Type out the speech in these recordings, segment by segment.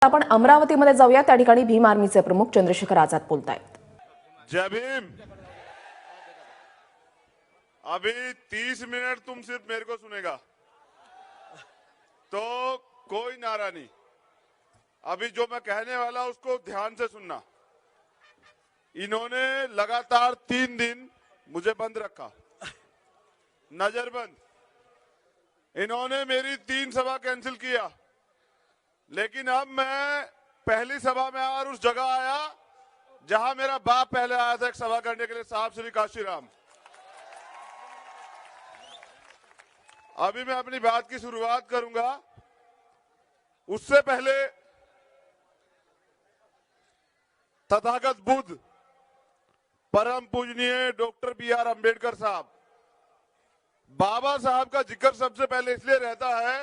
आपण अमरावतीमध्ये जाऊया, त्या ठिकाणी भीम आर्मीचे प्रमुख चंद्रशेखर आझाद बोलतायत। जय भीम। अभी 30 मिनट तुम सिर्फ मेरे को सुनेगा तो कोई नारा नहीं। अभी जो मैं कहने वाला उसको ध्यान से सुनना। इन्होंने लगातार 3 दिन मुझे बंद रखा, नजरबंद। इन्होंने मेरी 3 सभा कैंसिल किया, लेकिन अब मैं पहली सभा में और उस जगह आया जहां मेरा बाप पहले आया था एक सभा करने के लिए, साहब श्री काशीराम। अभी मैं अपनी बात की शुरुआत करूंगा। उससे पहले तथागत बुद्ध परम पूजनीय डॉक्टर बी.आर. अंबेडकर साहब, बाबा साहब का जिक्र सबसे पहले इसलिए रहता है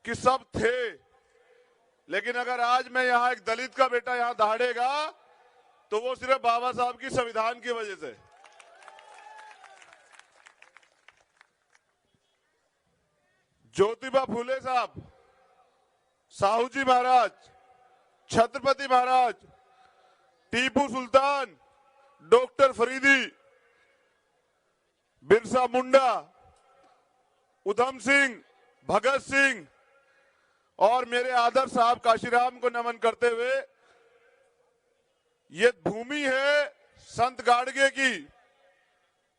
कि सब थे, लेकिन अगर आज मैं यहां एक दलित का बेटा यहां दहाड़ेगा तो वो सिर्फ बाबा साहब की संविधान की वजह से। ज्योतिबा फूले साहब, साहू जी महाराज, छत्रपति महाराज, टीपू सुल्तान, डॉक्टर फरीदी, बिरसा मुंडा, उधम सिंह, भगत सिंह और मेरे आदर साहब काशीराम को नमन करते हुए, ये भूमि है संत गाडगे की,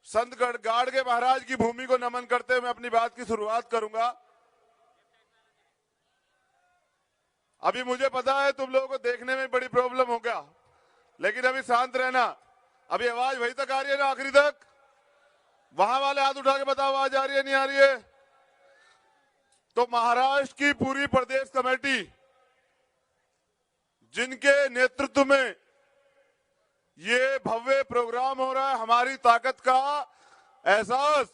संत गाडगे महाराज की भूमि को नमन करते हुए मैं अपनी बात की शुरुआत करूंगा। अभी मुझे पता है तुम लोगों को देखने में बड़ी प्रॉब्लम होगा, लेकिन अभी शांत रहना। अभी आवाज वहीं तक आ रही है ना, आखिरी तक? वहां वाले हाथ उठा के बताओ आवाज आ रही है नहीं आ रही है? तो महाराष्ट्र की पूरी प्रदेश कमेटी, जिनके नेतृत्व में ये भव्य प्रोग्राम हो रहा है, हमारी ताकत का एहसास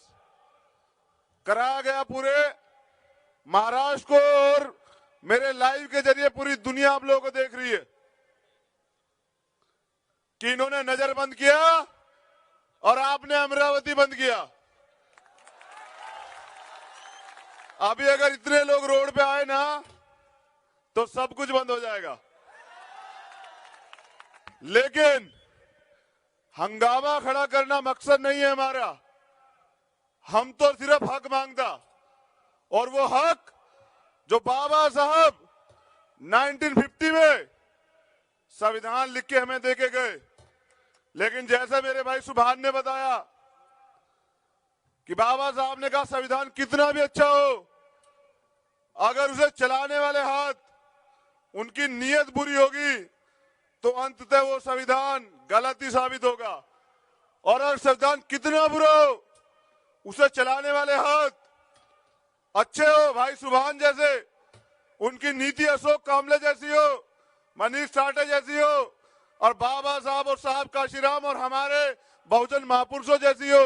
कराया गया पूरे महाराष्ट्र को, और मेरे लाइव के जरिए पूरी दुनिया आप लोगों को देख रही है कि इन्होंने नजर बंद किया और आपने अमरावती बंद किया। अभी अगर इतने लोग रोड पे आए ना तो सब कुछ बंद हो जाएगा। लेकिन हंगामा खड़ा करना मकसद नहीं है हमारा। हम तो सिर्फ हक मांगता, और वो हक जो बाबा साहब 1950 में संविधान लिख के हमें देके गए। लेकिन जैसे मेरे भाई सुभान ने बताया कि बाबा साहब ने कहा संविधान कितना भी अच्छा हो, अगर उसे चलाने वाले हाथ उनकी नीयत बुरी होगी तो अंततः वो संविधान गलत ही साबित होगा। और अगर संविधान कितना बुरा हो, उसे चलाने वाले हाथ अच्छे हो, भाई सुभान जैसे, उनकी नीति अशोक कामले जैसी हो, मनीष साठे जैसी हो, और बाबा साहब और साहब काशीराम और हमारे बहुजन महापुरुषों जैसी हो,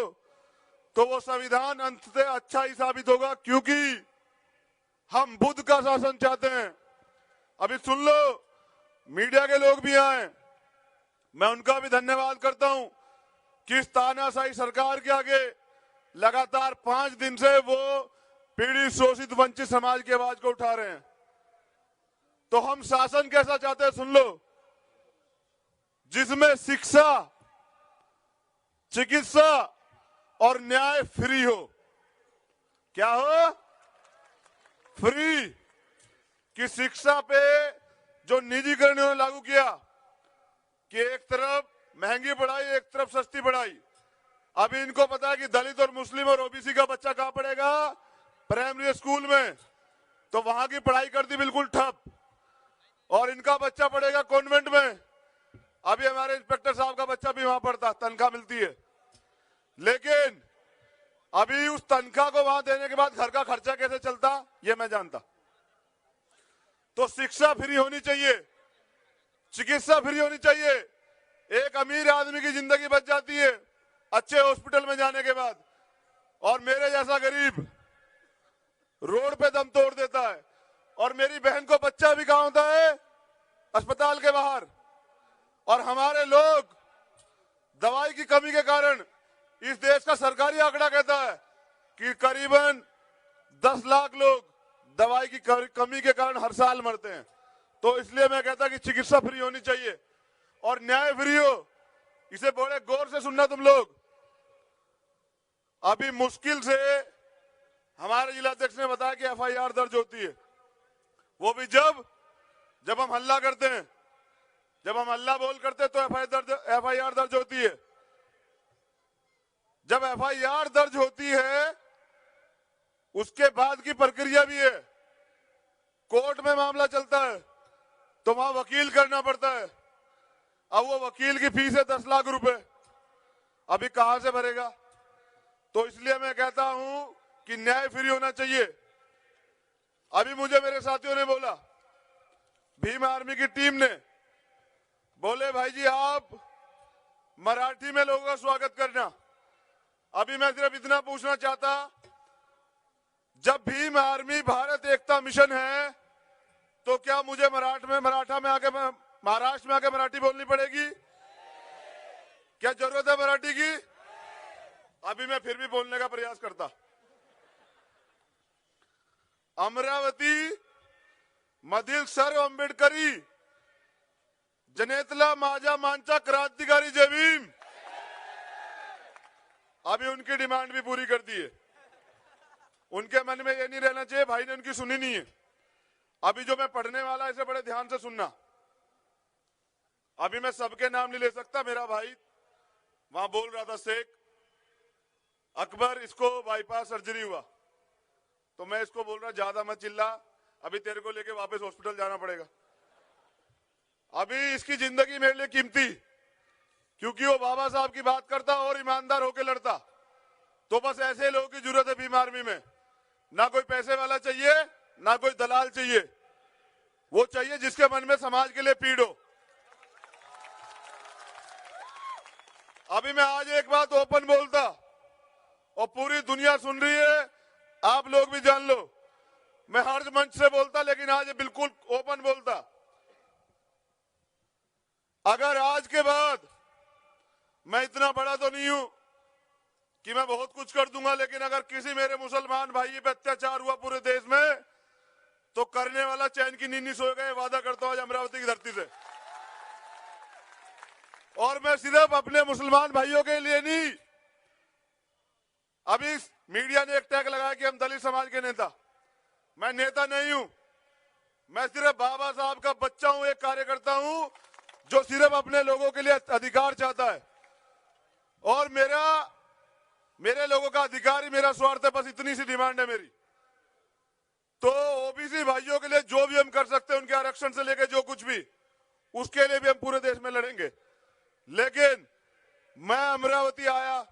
तो वो संविधान अंततः अच्छा ही साबित होगा, क्योंकि हम बुद्ध का शासन चाहते हैं। अभी सुन लो, मीडिया के लोग भी आए, मैं उनका भी धन्यवाद करता हूं कि इस तानाशाही सरकार के आगे लगातार 5 दिन से वो पीड़ित शोषित वंचित समाज की आवाज को उठा रहे हैं। तो हम शासन कैसा चाहते हैं सुन लो, जिसमें शिक्षा, चिकित्सा और न्याय फ्री हो। क्या हो? फ्री। कि शिक्षा पे जो निजीकरण इन्होंने लागू किया कि एक तरफ महंगी पढ़ाई, एक तरफ सस्ती पढ़ाई। अभी इनको पता है कि दलित और मुस्लिम और ओबीसी का बच्चा कहां पढ़ेगा? प्राइमरी स्कूल में। तो वहां की पढ़ाई कर दी बिल्कुल ठप, और इनका बच्चा पढ़ेगा कॉन्वेंट में। अभी हमारे इंस्पेक्टर साहब का बच्चा भी वहां पढ़ता, तनख्वाह मिलती है, लेकिन अभी उस तनख्वाह को वहां देने के बाद घर का खर्चा कैसे चलता ये मैं जानता। तो शिक्षा फ्री होनी चाहिए, चिकित्सा फ्री होनी चाहिए। एक अमीर आदमी की जिंदगी बच जाती है अच्छे हॉस्पिटल में जाने के बाद, और मेरे जैसा गरीब रोड पे दम तोड़ देता है। और मेरी बहन को बच्चा भी कहां होता है? अस्पताल के बाहर। और हमारे लोग दवाई की कमी के कारण, इस देश का सरकारी आंकड़ा कहता है कि करीबन 10 लाख लोग दवाई की कमी के कारण हर साल मरते हैं। तो इसलिए मैं कहता कि चिकित्सा फ्री होनी चाहिए और न्याय फ्री हो। इसे बड़े गौर से सुनना तुम लोग। अभी मुश्किल से हमारे जिलाध्यक्ष ने बताया कि एफआईआर दर्ज होती है, वो भी जब हम हल्ला करते हैं, जब हम हल्ला बोल करते हैं तो एफआईआर दर्ज होती है। जब एफआईआर दर्ज होती है उसके बाद की प्रक्रिया भी है, कोर्ट में मामला चलता है तो वहां वकील करना पड़ता है। अब वो वकील की फीस है 10 लाख रुपए, अभी कहां से भरेगा? तो इसलिए मैं कहता हूं कि न्याय फ्री होना चाहिए। अभी मुझे मेरे साथियों ने बोला, भीम आर्मी की टीम ने बोले भाई जी आप मराठी में लोगों का स्वागत करना। अभी मैं सिर्फ इतना पूछना चाहता, जब भीम आर्मी भारत एकता मिशन है तो क्या मुझे महाराष्ट्र में आके मराठी बोलनी पड़ेगी? क्या जरूरत है मराठी की? अभी मैं फिर भी बोलने का प्रयास करता। अमरावती मधील सर्व आंबेडकरी जनेतला माझा मांचा क्रांतिकारी जय भीम। अभी उनकी डिमांड भी पूरी कर दी है। उनके मन में ये नहीं रहना चाहिए भाई ने उनकी सुनी नहीं है। अभी जो मैं पढ़ने वाला इसे बड़े ध्यान से सुनना। अभी मैं सबके नाम नहीं ले सकता। मेरा भाई वहां बोल रहा था शेख अकबर, इसको बाईपास सर्जरी हुआ, तो मैं इसको बोल रहा ज्यादा मत चिल्ला, अभी तेरे को लेके वापस हॉस्पिटल जाना पड़ेगा। अभी इसकी जिंदगी मेरे लिए कीमती, क्योंकि वो बाबा साहब की बात करता और ईमानदार होकर लड़ता। तो बस ऐसे लोगों की जरूरत है भीम आर्मी में। ना कोई पैसे वाला चाहिए, ना कोई दलाल चाहिए, वो चाहिए जिसके मन में समाज के लिए पीड़ हो। अभी मैं आज एक बात ओपन बोलता और पूरी दुनिया सुन रही है, आप लोग भी जान लो, मैं हर मंच से बोलता लेकिन आज बिल्कुल ओपन बोलता। अगर आज के बाद, मैं इतना बड़ा तो नहीं हूं कि मैं बहुत कुछ कर दूंगा, लेकिन अगर किसी मेरे मुसलमान भाई पे अत्याचार हुआ पूरे देश में तो करने वाला चैन की नींद नहीं सोएगा, ये वादा करता हूं आज अमरावती की धरती से। और मैं सिर्फ अपने मुसलमान भाइयों के लिए नहीं, अभी मीडिया ने एक टैग लगाया कि हम दलित समाज के नेता। मैं नेता नहीं हूं, मैं सिर्फ बाबा साहब का बच्चा हूं, एक कार्यकर्ता हूं जो सिर्फ अपने लोगों के लिए अधिकार चाहता है। और मेरे लोगों का अधिकार ही मेरा स्वार्थ है, बस इतनी सी डिमांड है मेरी। तो ओबीसी भाइयों के लिए जो भी हम कर सकते हैं, उनके आरक्षण से लेकर जो कुछ भी, उसके लिए भी हम पूरे देश में लड़ेंगे। लेकिन मैं अमरावती आया,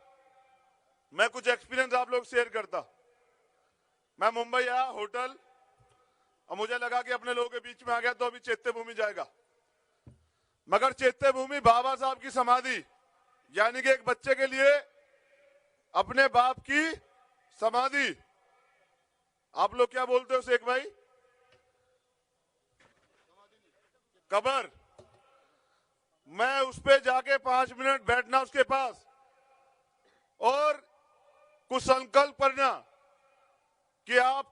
मैं कुछ एक्सपीरियंस आप लोग शेयर करता। मैं मुंबई आया होटल, और मुझे लगा कि अपने लोगों के बीच में आ गया तो अभी चैत्य भूमि जाएगा, मगर चैत्य भूमि बाबा साहब की समाधि, यानी कि एक बच्चे के लिए अपने बाप की समाधि। आप लोग क्या बोलते हो शेख भाई? कबर। मैं उस पे जाके 5 मिनट बैठना उसके पास और कुछ संकल्प करना कि आप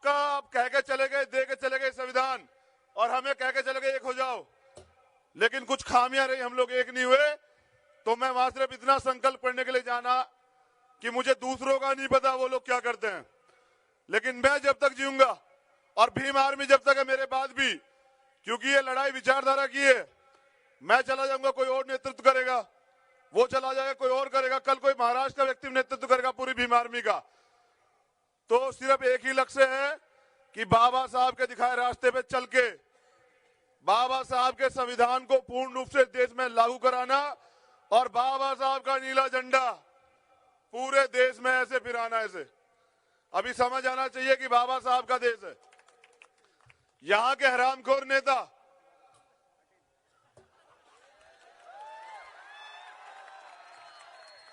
कह के चले गए, दे के चले गए संविधान, और हमें कह के चले गए एक हो जाओ, लेकिन कुछ खामियां रही, हम लोग एक नहीं हुए। तो मैं वहां सिर्फ इतना संकल्प करने के लिए जाना कि मुझे दूसरों का नहीं पता वो लोग क्या करते हैं, लेकिन मैं जब तक जीऊंगा और भीम आर्मी जब तक है मेरे बाद भी, क्योंकि ये लड़ाई विचारधारा की है। मैं चला जाऊंगा, कोई और नेतृत्व करेगा, वो चला जाएगा, कोई और करेगा, कल कोई महाराष्ट्र का व्यक्ति नेतृत्व करेगा पूरी भीम आर्मी का। तो सिर्फ एक ही लक्ष्य है कि बाबा साहब के दिखाए रास्ते पे चल के बाबा साहब के संविधान को पूर्ण रूप से देश में लागू कराना और बाबा साहब का नीला झंडा पूरे देश में ऐसे फिराना। ऐसे अभी समझ आना चाहिए कि बाबा साहब का देश है। यहां के हरामखोर नेता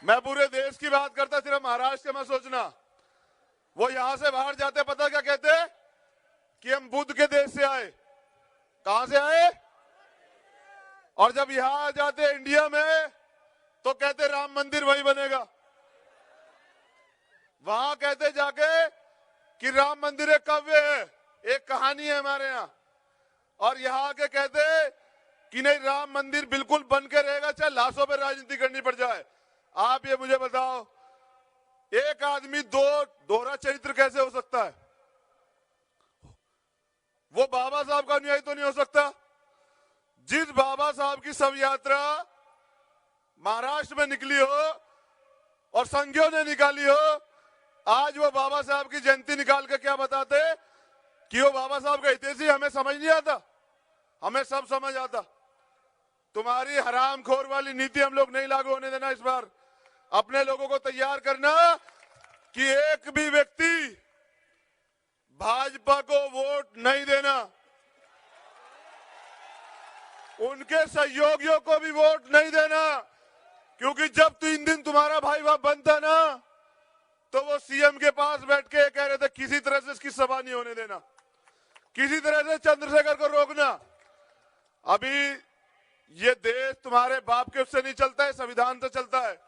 मैं पूरे देश की बात करता, सिर्फ महाराष्ट्र के मत सोचना। वो यहां से बाहर जाते पता क्या कहते कि हम बुद्ध के देश से आए। कहां से आए? और जब यहां आ जाते इंडिया में तो कहते राम मंदिर वही बनेगा। वहां कहते जाके कि राम मंदिर एक काव्य है, एक कहानी है हमारे यहां, और यहां के कहते कि नहीं राम मंदिर बिल्कुल बन के रहेगा, चाहे लाशों पर राजनीति करनी पड़ जाए। आप ये मुझे बताओ, एक आदमी दोहरा चरित्र कैसे हो सकता है? वो बाबा साहब का अनुयायी तो नहीं हो सकता। जिस बाबा साहब की शव यात्रा महाराष्ट्र में निकली हो और संघियों ने निकाली हो, आज वो बाबा साहब की जयंती निकाल के क्या बताते कि वो बाबा साहब का हितैषी? हमें समझ नहीं आता, हमें सब समझ आता। तुम्हारी हरामखोर वाली नीति हम लोग नहीं लागू होने देना। इस बार अपने लोगों को तैयार करना कि एक भी व्यक्ति भाजपा को वोट नहीं देना, उनके सहयोगियों को भी वोट नहीं देना, क्योंकि जब 3 दिन तुम्हारा भाई बाप बनता ना, तो वो सीएम के पास बैठ के कह रहे थे किसी तरह से इसकी सभा नहीं होने देना, किसी तरह से चंद्रशेखर को रोकना। अभी ये देश तुम्हारे बाप के उससे नहीं चलता है, संविधान से चलता है।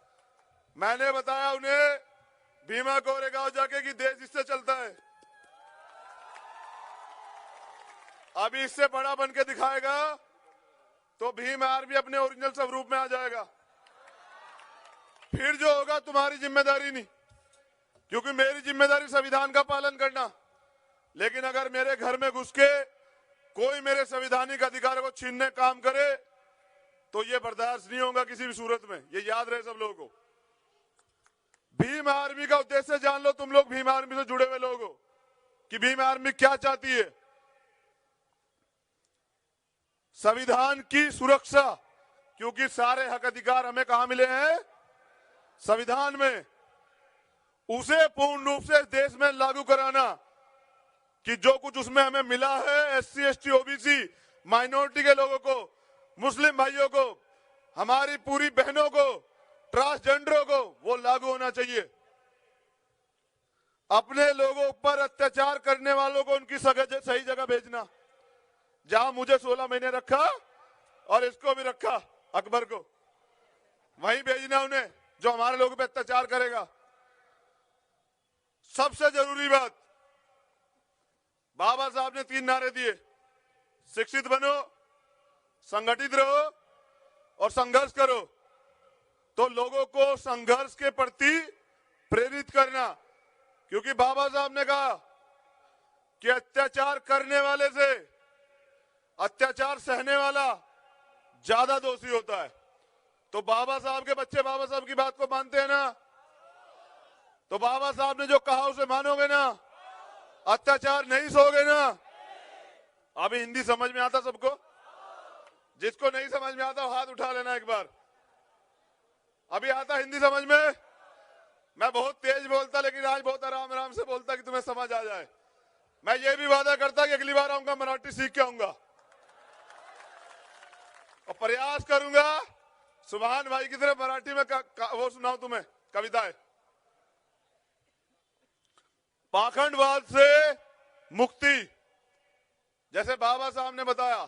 मैंने बताया उन्हें भीमा कोरेगांव जाके कि देश इससे चलता है। अभी इससे बड़ा बन के दिखाएगा तो भीम आर्मी अपने ओरिजिनल स्वरूप में आ जाएगा। फिर जो होगा तुम्हारी जिम्मेदारी नहीं, क्योंकि मेरी जिम्मेदारी संविधान का पालन करना। लेकिन अगर मेरे घर में घुस के कोई मेरे संवैधानिक अधिकारों को छीनने काम करे तो ये बर्दाश्त नहीं होगा किसी भी सूरत में। ये याद रहे सब लोगों को। भीम आर्मी का उद्देश्य जान लो, तुम लोग भीम आर्मी से जुड़े हुए लोग हो, कि भीम आर्मी क्या चाहती है। संविधान की सुरक्षा, क्योंकि सारे हक अधिकार हमें कहां मिले हैं? संविधान में। उसे पूर्ण रूप से देश में लागू कराना कि जो कुछ उसमें हमें मिला है, एससी, एसटी, ओबीसी, माइनॉरिटी के लोगों को, मुस्लिम भाइयों को, हमारी पूरी बहनों को, ट्रांसजेंडरों को, वो लागू होना चाहिए। अपने लोगों पर अत्याचार करने वालों को उनकी सही जगह भेजना। जहां मुझे 16 महीने रखा और इसको भी रखा, अकबर को, वहीं भेजना उन्हें जो हमारे लोगों पे अत्याचार करेगा। सबसे जरूरी बात, बाबा साहब ने 3 नारे दिए, शिक्षित बनो, संगठित रहो और संघर्ष करो। तो लोगों को संघर्ष के प्रति प्रेरित करना, क्योंकि बाबा साहब ने कहा कि अत्याचार करने वाले से अत्याचार सहने वाला ज्यादा दोषी होता है। तो बाबा साहब के बच्चे बाबा साहब की बात को मानते हैं ना? तो बाबा साहब ने जो कहा उसे मानोगे ना? अत्याचार नहीं सहोगे ना? अभी हिंदी समझ में आता सबको? जिसको नहीं समझ में आता वो हाथ उठा लेना एक बार। अभी आता हिंदी समझ में? मैं बहुत तेज बोलता, लेकिन आज बहुत आराम आराम से बोलता कि तुम्हें समझ आ जाए। मैं ये भी वादा करता कि अगली बार आऊंगा मराठी सीख के आऊंगा और प्रयास करूंगा सुभान भाई की तरह मराठी में वो सुनाऊं तुम्हें कविताएं। पाखंडवाद से मुक्ति, जैसे बाबा साहब ने बताया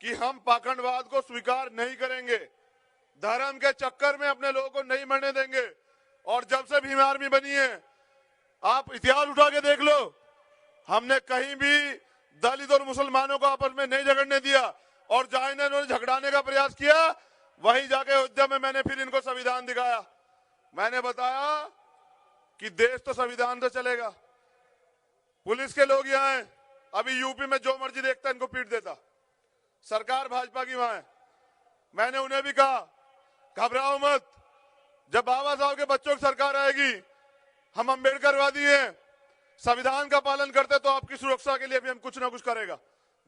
कि हम पाखंडवाद को स्वीकार नहीं करेंगे, धर्म के चक्कर में अपने लोगों को नहीं मरने देंगे। और जब से भीम आर्मी बनी है, आप इतिहास उठा के देख लो, हमने कहीं भी दलित और मुसलमानों को आपस में नहीं झगड़ने दिया। और जहां इन्होंने झगड़ाने का प्रयास किया, वहीं जाके अयोध्या में मैंने फिर इनको संविधान दिखाया। मैंने बताया कि देश तो संविधान से चलेगा। पुलिस के लोग यहाँ हैं, अभी यूपी में जो मर्जी देखता इनको पीट देता, सरकार भाजपा की वहां है। मैंने उन्हें भी कहा घबराओ मत, जब बाबा साहब के बच्चों की सरकार आएगी, हम अम्बेडकरवादी हैं, संविधान का पालन करते, तो आपकी सुरक्षा के लिए भी हम कुछ ना कुछ करेगा,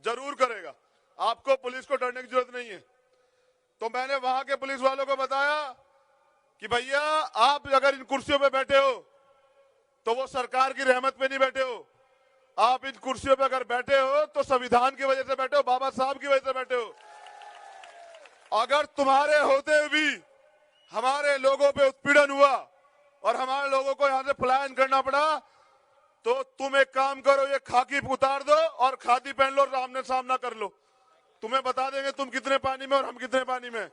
जरूर करेगा। आपको पुलिस को डरने की जरूरत नहीं है। तो मैंने वहां के पुलिस वालों को बताया कि भैया आप अगर इन कुर्सियों पे बैठे हो तो वो सरकार की रहमत पे नहीं बैठे हो, आप इन कुर्सियों पे अगर बैठे हो तो संविधान की वजह से बैठे हो, बाबा साहब की वजह से बैठे हो। अगर तुम्हारे होते हुए भी हमारे लोगों पे उत्पीड़न हुआ और हमारे लोगों को यहां से पलायन करना पड़ा, तो तुम एक काम करो, ये खाकी उतार दो और खादी पहन लो, आमने सामना कर लो, तुम्हें बता देंगे तुम कितने पानी में और हम कितने पानी में।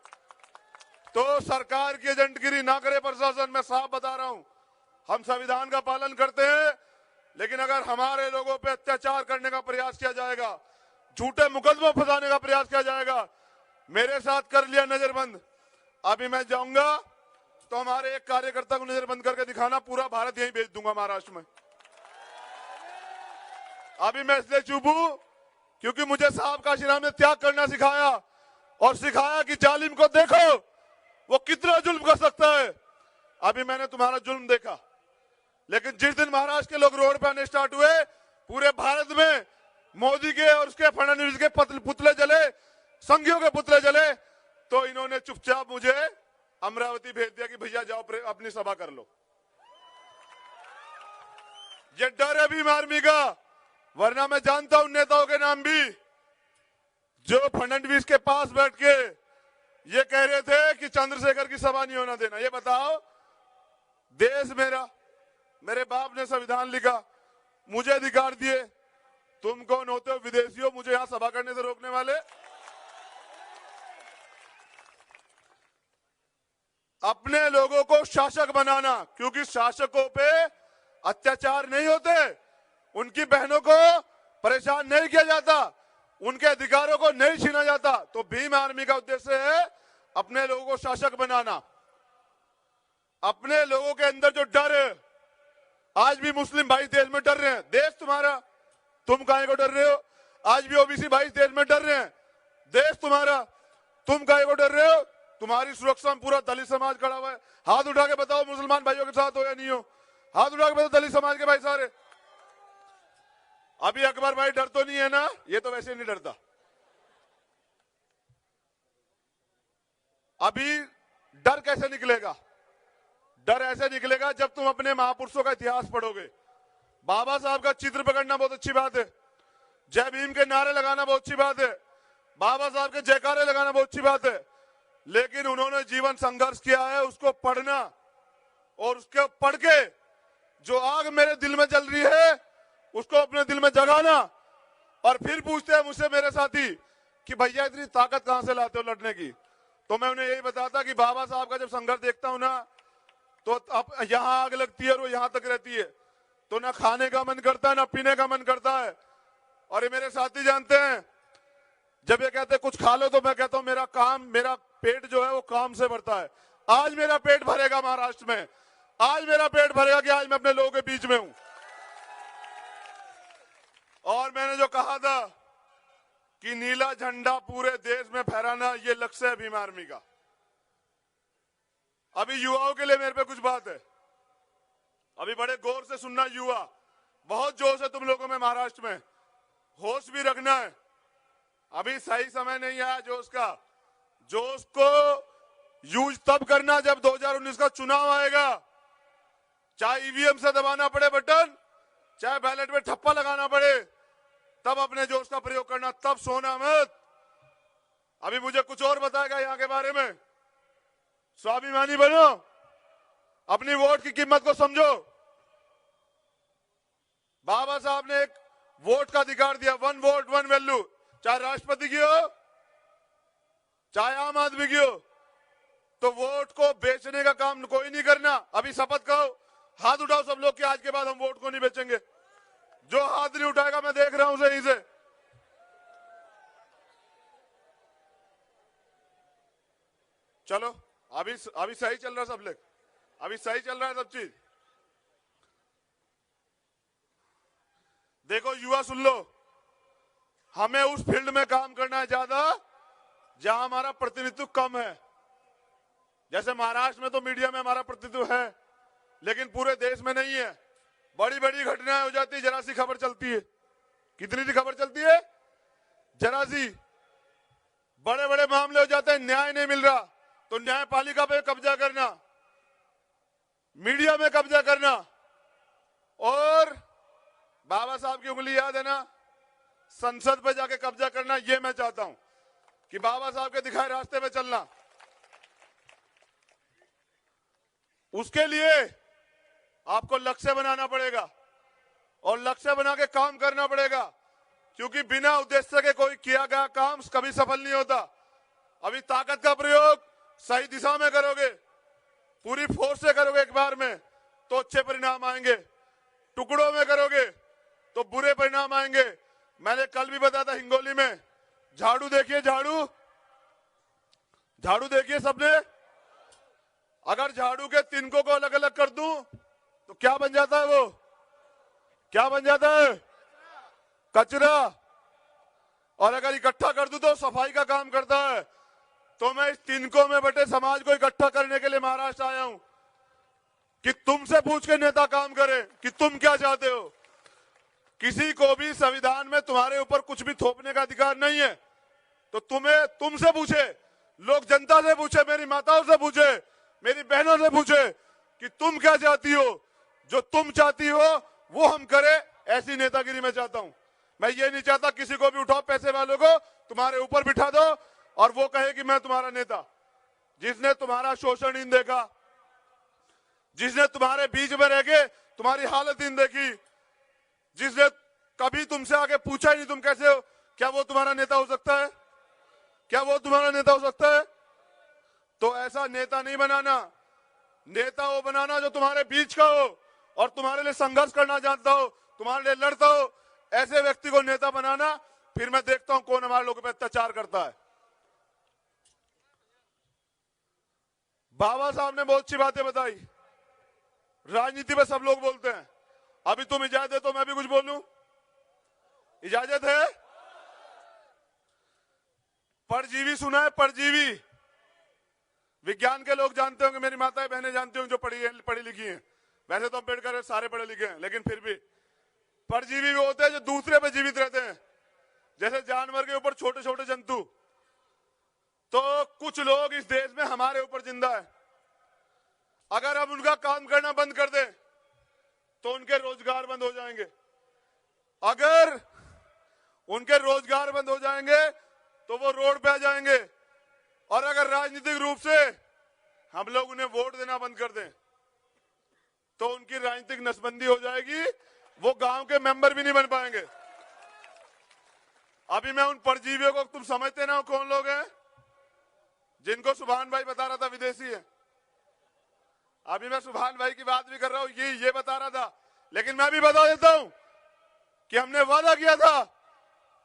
तो सरकार की एजेंटगिरी ना करे प्रशासन, मैं साफ बता रहा हूं। हम संविधान का पालन करते हैं, लेकिन अगर हमारे लोगों पे अत्याचार करने का प्रयास किया जाएगा, झूठे मुकदमों फंसाने का प्रयास किया जाएगा, मेरे साथ कर लिया नजरबंद। अभी मैं जाऊंगा तो हमारे एक कार्यकर्ता को नजरबंद करके दिखाना, पूरा भारत यहीं भेज दूंगा महाराष्ट्र में। अभी मैं इसलिए चुप हूं क्योंकि मुझे साहब काशीराम ने त्याग करना सिखाया और सिखाया कि जालिम को देखो वो कितना जुल्म कर सकता है। अभी मैंने तुम्हारा जुल्म देखा, लेकिन जिस दिन महाराष्ट्र के लोग रोड पे आने स्टार्ट हुए, पूरे भारत में मोदी के और उसके फडणवीस के पुतले जले, संघियों के पुतले जले, तो इन्होंने चुपचाप मुझे अमरावती भेज दिया कि भैया जाओ अपनी सभा कर लो। ये डर है भीम आर्मी का, वरना मैं जानता हूं नेताओं के नाम भी जो फडणवीस के पास बैठ के ये कह रहे थे कि चंद्रशेखर की सभा नहीं होना देना। ये बताओ, देश मेरा, मेरे बाप ने संविधान लिखा, मुझे अधिकार दिए, तुम कौन होते हो विदेशियों मुझे यहां सभा करने से रोकने वाले? अपने लोगों को शासक बनाना, क्योंकि शासकों पे अत्याचार नहीं होते, उनकी बहनों को परेशान नहीं किया जाता, उनके अधिकारों को नहीं छीना जाता। तो भीम आर्मी का उद्देश्य है अपने लोगों को शासक बनाना। अपने लोगों के अंदर जो डर है, आज भी मुस्लिम भाई देश में डर रहे हैं, देश तुम्हारा, तुम काहे को डर रहे हो? आज भी ओबीसी भाई देश में डर रहे हैं, देश तुम्हारा, तुम काहे को डर रहे हो? तुम्हारी सुरक्षा में पूरा दलित समाज खड़ा हुआ है। हाथ उठा के बताओ मुसलमान भाइयों के साथ हो या नहीं हो? हाथ उठा के बताओ दलित समाज के भाई सारे। अभी अकबर भाई डर तो नहीं है ना? ये तो वैसे नहीं डरता। अभी डर कैसे निकलेगा? डर ऐसे निकलेगा जब तुम अपने महापुरुषों का इतिहास पढ़ोगे। बाबा साहब का चित्र पकड़ना बहुत अच्छी बात है, जय भीम के नारे लगाना बहुत अच्छी बात है, बाबा साहब के जयकारे लगाना बहुत अच्छी बात है, लेकिन उन्होंने जीवन संघर्ष किया है, उसको पढ़ना और उसके पढ़ के जो आग मेरे दिल में जल रही है उसको अपने दिल में जगाना। और फिर पूछते हैं मुझसे मेरे साथी कि भैया इतनी ताकत कहां से लाते हो लड़ने की? तो मैं उन्हें यही बताता कि बाबा साहब का जब संघर्ष देखता हूं ना, तो अब यहां आग लगती है और वो यहां तक रहती है, तो ना खाने का मन करता है ना पीने का मन करता है। और ये मेरे साथी जानते हैं, जब ये कहते कुछ खा लो तो मैं कहता हूं मेरा काम, मेरा पेट जो है वो काम से भरता है। आज मेरा पेट भरेगा महाराष्ट्र में, आज मेरा पेट भरेगा कि आज मैं अपने लोगों के बीच में हूं। और मैंने जो कहा था कि नीला झंडा पूरे देश में फहराना, ये लक्ष्य है भीम आर्मी का। अभी युवाओं के लिए मेरे पे कुछ बात है, अभी बड़े गौर से सुनना युवा, बहुत जोश है तुम लोगों में महाराष्ट्र में, होश भी रखना है। अभी सही समय नहीं आया जोश का। जोश को यूज तब करना जब 2019 का चुनाव आएगा, चाहे ईवीएम से दबाना पड़े बटन, चाहे बैलेट में ठप्पा लगाना पड़े, तब अपने जोश का प्रयोग करना, तब सोना मत। अभी मुझे कुछ और बताएगा यहाँ के बारे में। स्वाभिमानी बनो, अपनी वोट की कीमत को समझो। बाबा साहब ने एक वोट का अधिकार दिया, 1 वोट 1 वैल्यू, चाहे राष्ट्रपति की हो चाहे आम आदमी की हो। तो वोट को बेचने का काम कोई नहीं करना। अभी शपथ कहो, हाथ उठाओ सब लोग कि आज के बाद हम वोट को नहीं बेचेंगे। जो हाथ नहीं उठाएगा मैं देख रहा हूं सही से। चलो अभी सही चल रहा है सब लोग, अभी सही चल रहा है सब चीज। देखो युवा सुन लो, हमें उस फील्ड में काम करना है ज्यादा जहां हमारा प्रतिनिधित्व कम है। जैसे महाराष्ट्र में तो मीडिया में हमारा प्रतिनिधित्व है, लेकिन पूरे देश में नहीं है। बड़ी बड़ी घटनाएं हो जाती है, जरा सी खबर चलती है। कितनी सी खबर चलती है? जरा सी। बड़े बड़े मामले हो जाते हैं, न्याय नहीं मिल रहा, तो न्यायपालिका पे कब्जा करना, मीडिया में कब्जा करना। और बाबा साहब की उंगली याद है ना, संसद पे जाके कब्जा करना। ये मैं चाहता हूं कि बाबा साहब के दिखाए रास्ते पे चलना। उसके लिए आपको लक्ष्य बनाना पड़ेगा और लक्ष्य बना के काम करना पड़ेगा, क्योंकि बिना उद्देश्य के कोई किया गया काम कभी सफल नहीं होता। अभी ताकत का प्रयोग सही दिशा में करोगे, पूरी फोर्स से करोगे एक बार में, तो अच्छे परिणाम आएंगे। टुकड़ों में करोगे तो बुरे परिणाम आएंगे। मैंने कल भी बताया था हिंगोली में, झाड़ू देखिए, झाड़ू झाड़ू देखिए सबने। अगर झाड़ू के तिनकों को अलग अलग कर दूं तो क्या बन जाता है? वो क्या बन जाता है? कचरा। और अगर इकट्ठा कर दूं तो सफाई का काम करता है। तो मैं इस तिनकों में बटे समाज को इकट्ठा करने के लिए महाराष्ट्र आया हूं कि तुमसे पूछ के नेता काम करे कि तुम क्या चाहते हो। किसी को भी संविधान में तुम्हारे ऊपर कुछ भी थोपने का अधिकार नहीं है। तो तुमसे पूछे, लोग जनता से पूछे, मेरी माताओं से पूछे, मेरी बहनों से पूछे कि तुम क्या चाहती हो। जो तुम चाहती हो वो हम करें, ऐसी नेतागिरी मैं चाहता हूं। मैं ये नहीं चाहता किसी को भी उठाओ, पैसे वालों को तुम्हारे ऊपर बिठा दो और वो कहे कि मैं तुम्हारा नेता। जिसने तुम्हारा शोषण इन देखा, जिसने तुम्हारे बीच में रह के तुम्हारी हालत इन देखी, जिसने कभी तुमसे आके पूछा ही नहीं तुम कैसे हो, क्या वो तुम्हारा नेता हो सकता है? क्या वो तुम्हारा नेता हो सकता है? तो ऐसा नेता नहीं बनाना। नेता वो बनाना जो तुम्हारे बीच का हो और तुम्हारे लिए संघर्ष करना जानता हो, तुम्हारे लिए लड़ता हो। ऐसे व्यक्ति को नेता बनाना। फिर मैं देखता हूं कौन हमारे लोगों पर अत्याचार करता है। बाबा साहब ने बहुत अच्छी बातें बताई। राजनीति में सब लोग बोलते हैं। अभी तुम इजाजत है तो मैं भी कुछ बोलूं? इजाजत है? परजीवी सुना है? परजीवी। विज्ञान के लोग जानते होंगे, मेरी माताएं बहनें जानती होंगी जो पढ़ी लिखी हैं। वैसे तो अम्बेडकर सारे पढ़े लिखे हैं, लेकिन फिर भी परजीवी वो होते हैं जो दूसरे पे जीवित रहते हैं। जैसे जानवर के ऊपर छोटे छोटे जंतु। तो कुछ लोग इस देश में हमारे ऊपर जिंदा है। अगर हम उनका काम करना बंद कर दें तो उनके रोजगार बंद हो जाएंगे। अगर उनके रोजगार बंद हो जाएंगे तो वो रोड पे आ जाएंगे। और अगर राजनीतिक रूप से हम लोग उन्हें वोट देना बंद कर दें तो उनकी राजनीतिक नसबंदी हो जाएगी। वो गांव के मेंबर भी नहीं बन पाएंगे। अभी मैं उन परजीवियों को, तुम समझते ना कौन लोग हैं जिनको सुभान भाई बता रहा था विदेशी है। अभी मैं सुभान भाई की बात भी कर रहा हूं, ये बता रहा था। लेकिन मैं भी बता देता हूं कि हमने वादा किया था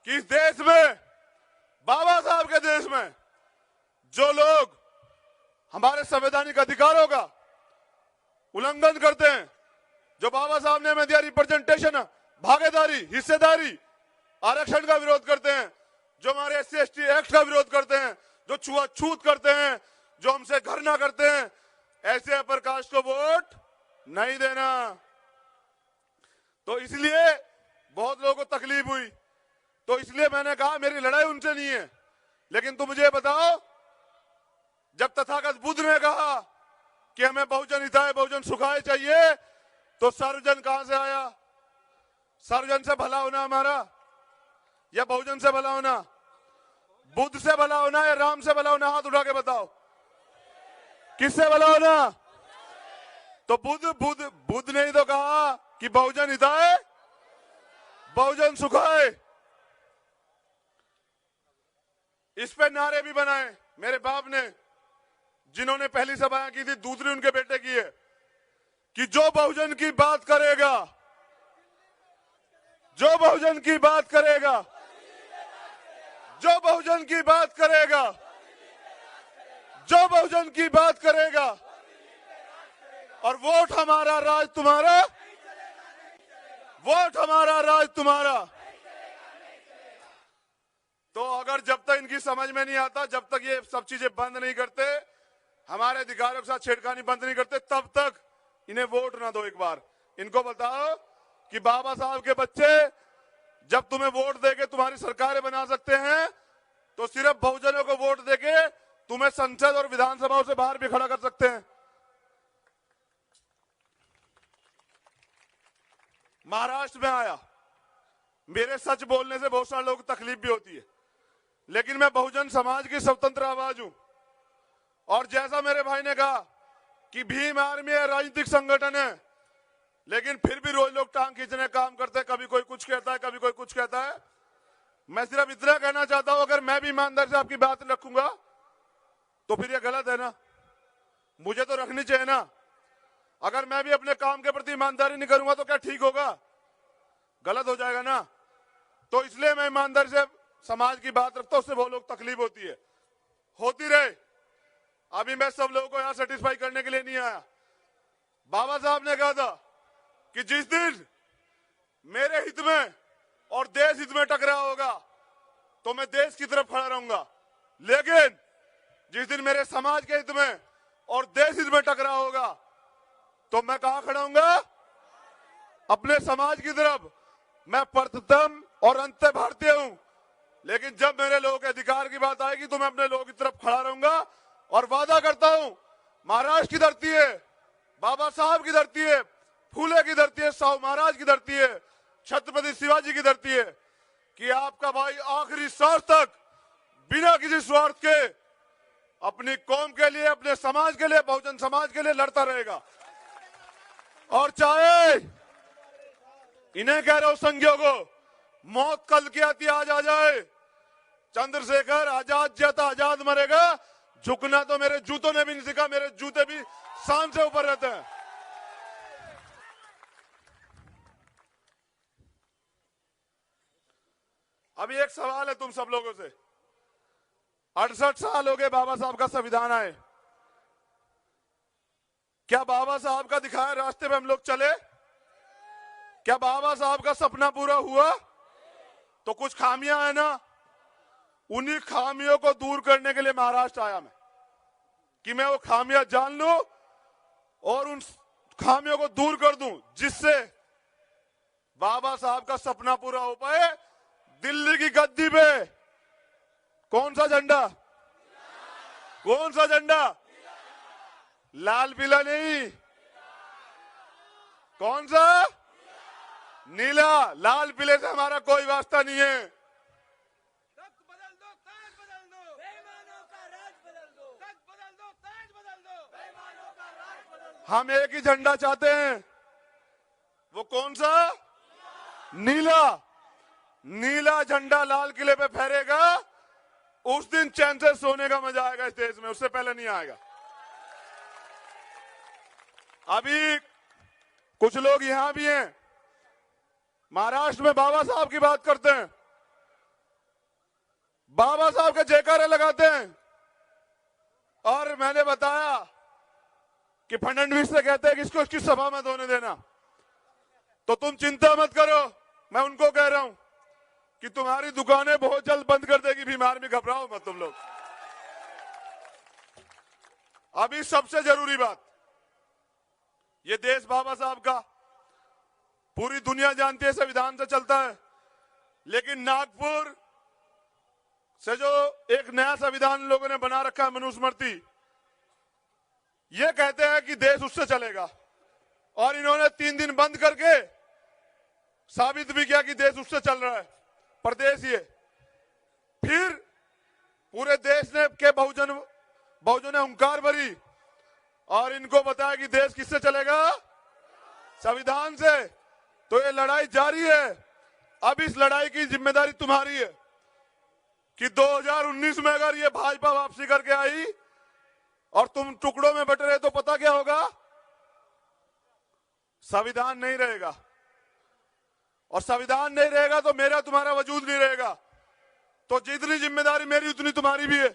कि इस देश में, बाबा साहब के देश में, जो लोग हमारे संवैधानिक अधिकारों का उल्लंघन करते हैं, जो बाबा साहब ने हमें दिया रिप्रेजेंटेशन, भागीदारी, हिस्सेदारी, आरक्षण का विरोध करते हैं, जो हमारे SC/ST एक्ट का विरोध करते हैं, जो छूआछूत करते हैं, जो हमसे घर ना करते हैं, ऐसे अपर कास्ट को वोट नहीं देना। तो इसलिए बहुत लोगों को तकलीफ हुई। तो इसलिए मैंने कहा मेरी लड़ाई उनसे नहीं है। लेकिन तुम मुझे बताओ, जब तथागत बुद्ध ने कहा कि हमें बहुजन हिताय बहुजन सुखाय चाहिए, तो सर्वजन कहां से आया? सर्वजन से भला होना हमारा या बहुजन से भला होना? बुद्ध से भला होना या राम से भला होना? हाथ उठा के बताओ, किससे भला होना? तो बुद्ध ने ही तो कहा कि बहुजन हिताय बहुजन सुखाय। इस पे नारे भी बनाए मेरे बाप ने, जिन्होंने पहली सभाएं की थी, दूसरी उनके बेटे की है, कि जो बहुजन की बात करेगा, जो बहुजन की बात करेगा, जो बहुजन की बात करेगा, जो बहुजन की बात करेगा, और वोट हमारा राज तुम्हारा, वोट हमारा राज तुम्हारा। तो अगर जब तक इनकी समझ में नहीं आता, जब तक ये सब चीजें बंद नहीं करते, हमारे अधिकारों के साथ छेड़खानी बंद नहीं करते, तब तक इन्हें वोट ना दो। एक बार इनको बताओ कि बाबा साहब के बच्चे जब तुम्हें वोट देके तुम्हारी सरकारें बना सकते हैं, तो सिर्फ बहुजनों को वोट देके तुम्हें संसद और विधानसभाओं से बाहर भी खड़ा कर सकते हैं। महाराष्ट्र में आया, मेरे सच बोलने से बहुत सारे लोगों को तकलीफ भी होती है, लेकिन मैं बहुजन समाज की स्वतंत्र आवाज हूं। और जैसा मेरे भाई ने कहा कि भीम आर्मी है, राजनीतिक संगठन है, लेकिन फिर भी रोज लोग टांग खींचने काम करते हैं। कभी कोई कुछ कहता है, कभी कोई कुछ कहता है। मैं सिर्फ इतना कहना चाहता हूं, अगर मैं भी ईमानदारी से आपकी बात रखूंगा तो फिर ये गलत है ना? मुझे तो रखनी चाहिए ना। अगर मैं भी अपने काम के प्रति ईमानदारी नहीं करूंगा तो क्या ठीक होगा? गलत हो जाएगा ना। तो इसलिए मैं ईमानदारी से समाज की बात रखता हूं, उससे बहुत लोग तकलीफ होती है, होती रहे। अभी मैं सब लोगों को यहां सेटिस्फाई करने के लिए नहीं आया। बाबा साहब ने कहा था कि जिस दिन मेरे हित में और देश हित में टकराव होगा तो मैं देश की तरफ खड़ा रहूंगा, लेकिन जिस दिन मेरे समाज के हित में और देश हित में टकराव होगा तो मैं कहां खड़ा हूंगा? अपने समाज की तरफ। मैं प्रथम और अंत भारतीय हूं, लेकिन जब मेरे लोगों के अधिकार की बात आएगी तो मैं अपने लोगों की तरफ खड़ा रहूंगा। और वादा करता हूं, महाराष्ट्र की धरती है, बाबा साहब की धरती है, फूले की धरती है, साहू महाराज की धरती है, छत्रपति शिवाजी की धरती है, कि आपका भाई आखिरी सांस तक बिना किसी स्वार्थ के अपनी कौम के लिए, अपने समाज के लिए, बहुजन समाज के लिए लड़ता रहेगा। और चाहे इन्हें कह रहा हूं संघियों को, मौत कल की आती आज आ जाए, चंद्रशेखर आजाद जाता आजाद मरेगा, झुकना तो मेरे जूतों ने भी नहीं सीखा, मेरे जूते भी शान से ऊपर रहते हैं। अभी एक सवाल है तुम सब लोगों से, 68 साल हो गए बाबा साहब का संविधान आए, क्या बाबा साहब का दिखाया रास्ते पे हम लोग चले? क्या बाबा साहब का सपना पूरा हुआ? तो कुछ खामियां है ना, उन्हीं खामियों को दूर करने के लिए महाराष्ट्र आया मैं, कि मैं वो खामियां जान लूं और उन खामियों को दूर कर दूं, जिससे बाबा साहब का सपना पूरा हो पाए। दिल्ली की गद्दी पे कौन सा झंडा? कौन सा झंडा? लाल पीला नहीं, कौन सा? नीला। लाल पीले से हमारा कोई वास्ता नहीं है। तख्त बदल दो, ताज बदल दो, बेईमानों का राज बदल दो, तख्त बदल दो, ताज बदल दो, बेईमानों का राज बदल दो। हम एक ही झंडा चाहते हैं, वो कौन सा? नीला। नीला झंडा लाल किले पे फहरेगा, उस दिन चैन से सोने का मजा आएगा इस देश में, उससे पहले नहीं आएगा। अभी कुछ लोग यहां भी हैं, महाराष्ट्र में बाबा साहब की बात करते हैं, बाबा साहब के जयकारे लगाते हैं, और मैंने बताया कि फडणवीस से कहते हैं कि इसको इसकी सभा में होने देना। तो तुम चिंता मत करो, मैं उनको कह रहा हूं कि तुम्हारी दुकानें बहुत जल्द बंद कर देगी बीमार में, घबराओ मत तुम लोग। अभी सबसे जरूरी बात, ये देश बाबा साहब का, पूरी दुनिया जानती है संविधान से चलता है, लेकिन नागपुर से जो एक नया संविधान लोगों ने बना रखा है, मनुस्मृति, ये कहते हैं कि देश उससे चलेगा, और इन्होंने 3 दिन बंद करके साबित भी किया कि देश उससे चल रहा है, प्रदेश ये। फिर पूरे देश ने के बहुजन ने हुंकार भरी और इनको बताया कि देश किससे चलेगा? संविधान से। तो ये लड़ाई जारी है। अब इस लड़ाई की जिम्मेदारी तुम्हारी है कि 2019 में अगर ये भाजपा वापसी करके आई और तुम टुकड़ों में बट रहे तो पता क्या होगा? संविधान नहीं रहेगा, और संविधान नहीं रहेगा तो मेरा तुम्हारा वजूद नहीं रहेगा। तो जितनी जिम्मेदारी मेरी उतनी तुम्हारी भी है।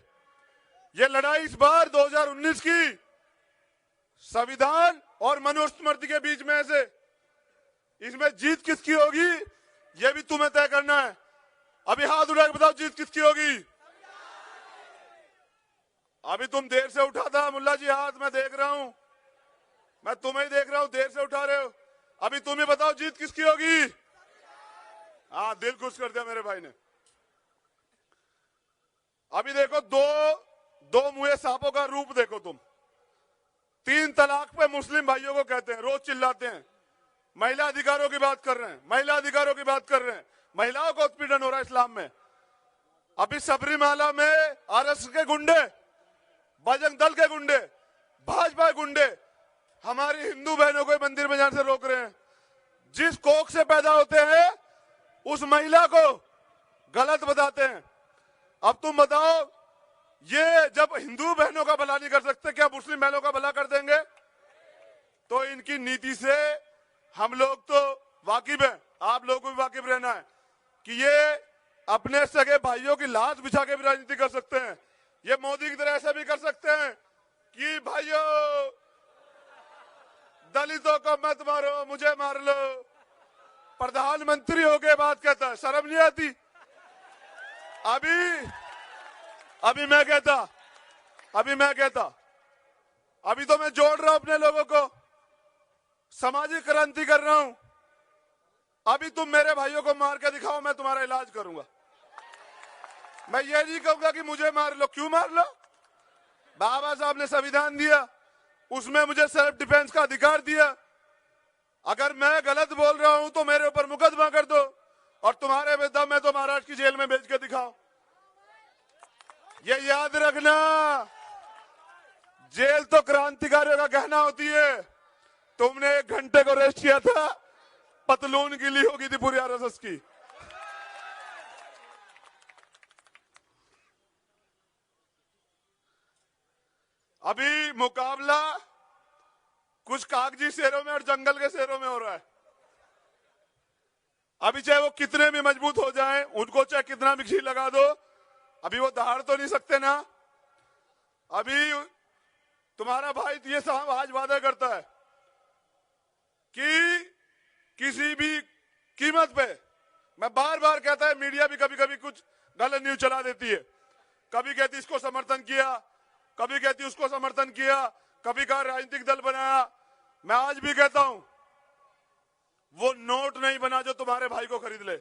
ये लड़ाई इस बार 2019 की संविधान और मनुस्मृति के बीच में से, इसमें जीत किसकी होगी ये भी तुम्हें तय करना है। अभी हाथ उठा के बताओ, जीत किसकी होगी? अभी तुम देर से उठा था मुल्ला जी हाथ, मैं देख रहा हूं, मैं तुम्हें ही देख रहा हूं, देर से उठा रहे हो। अभी तुम ही बताओ जीत किसकी होगी? हाँ, दिल खुश कर दिया मेरे भाई ने। अभी देखो, दो मुंहे सांपों का रूप देखो तुम। 3 तलाक पे मुस्लिम भाइयों को कहते हैं, रोज चिल्लाते हैं, महिला अधिकारों की बात कर रहे हैं, महिला अधिकारों की बात कर रहे हैं, महिलाओं को उत्पीड़न हो रहा है इस्लाम में। अभी सबरीमाला में आरएसएस के गुंडे, बजरंग दल के गुंडे, भाजपा के गुंडे हमारी हिंदू बहनों को मंदिर में जाने से रोक रहे हैं। जिस कोख से पैदा होते हैं उस महिला को गलत बताते हैं। अब तुम बताओ, ये जब हिंदू बहनों का भला नहीं कर सकते, क्या मुस्लिम बहनों का भला कर देंगे? तो इनकी नीति से हम लोग तो वाकिफ हैं, आप लोगों को भी वाकिफ रहना है कि ये अपने सगे भाइयों की लाश बिछा के भी राजनीति कर सकते हैं। ये मोदी की तरह ऐसा भी कर सकते हैं कि भाइयों दलितों को मत मारो, मुझे मार लो। प्रधानमंत्री हो के बात कहता है, शर्म नहीं आती? अभी मैं कहता अभी तो मैं जोड़ रहा हूं अपने लोगों को, सामाजिक क्रांति कर रहा हूं। अभी तुम मेरे भाइयों को मार के दिखाओ, मैं तुम्हारा इलाज करूंगा। मैं ये नहीं कहूंगा कि मुझे मार लो। क्यों मार लो? बाबा साहब ने संविधान दिया, उसमें मुझे सेल्फ डिफेंस का अधिकार दिया। अगर मैं गलत बोल रहा हूं तो मेरे ऊपर मुकदमा कर दो, और तुम्हारे में दम है तो महाराष्ट्र की जेल में भेज के दिखाओ। ये याद रखना, जेल तो क्रांतिकारियों का गहना होती है। तुमने 1 घंटे को रेस्ट किया था, पतलून गीली हो गई थी पूरी आरएसएस की। अभी मुकाबला कुछ कागजी शेरों में और जंगल के शेरों में हो रहा है। अभी चाहे वो कितने भी मजबूत हो जाएं, उनको चाहे कितना भी घी लगा दो, अभी वो दहाड़ तो नहीं सकते ना। अभी तुम्हारा भाई ये साहब आज वादा करता है कि किसी भी कीमत पे, मैं बार बार कहता है, मीडिया भी कभी कभी कुछ गलत न्यूज चला देती है। कभी कहती इसको समर्थन किया, कभी कहती उसको समर्थन किया, कभी कहा राजनीतिक दल बनाया। मैं आज भी कहता हूं, वो नोट नहीं बना जो तुम्हारे भाई को खरीद ले।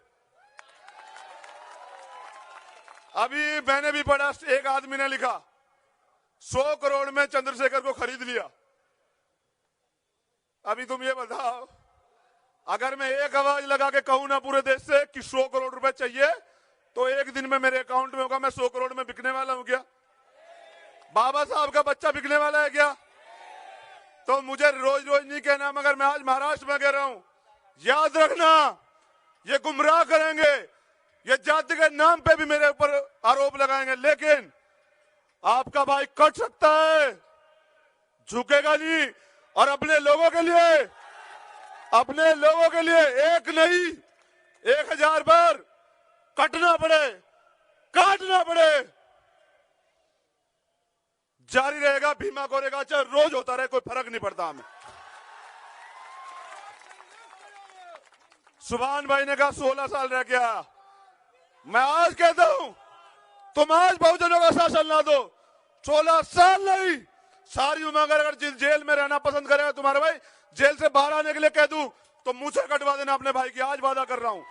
अभी मैंने भी पढ़ा, एक आदमी ने लिखा 100 करोड़ में चंद्रशेखर को खरीद लिया। अभी तुम ये बताओ, अगर मैं एक आवाज लगा के कहूं ना पूरे देश से कि 100 करोड़ रुपए चाहिए, तो एक दिन में मेरे अकाउंट में होगा। मैं 100 करोड़ में बिकने वाला हूं क्या? बाबा साहब का बच्चा बिकने वाला है क्या? तो मुझे रोज रोज नहीं कहना, मगर मैं आज महाराष्ट्र में कह रहा हूं, याद रखना, ये गुमराह करेंगे, ये जाति के नाम पे भी मेरे ऊपर आरोप लगाएंगे, लेकिन आपका भाई कट सकता है, झुकेगा नहीं। और अपने लोगों के लिए एक नहीं 1000 बार कटना पड़े, काटना पड़े, जारी रहेगा। भीमा कोरेगा चाहे रोज होता रहे, कोई फर्क नहीं पड़ता हमें। सुभान भाई ने कहा 16 साल रह गया। मैं आज कहता हूं, तुम आज बहुजनों का शासन ला दो, 16 साल नहीं, सारी उम्र। अगर जेल में रहना पसंद करेगा तुम्हारा भाई, जेल से बाहर आने के लिए कह दूं तो मुंह से कटवा देना अपने भाई की। आज वादा कर रहा हूं,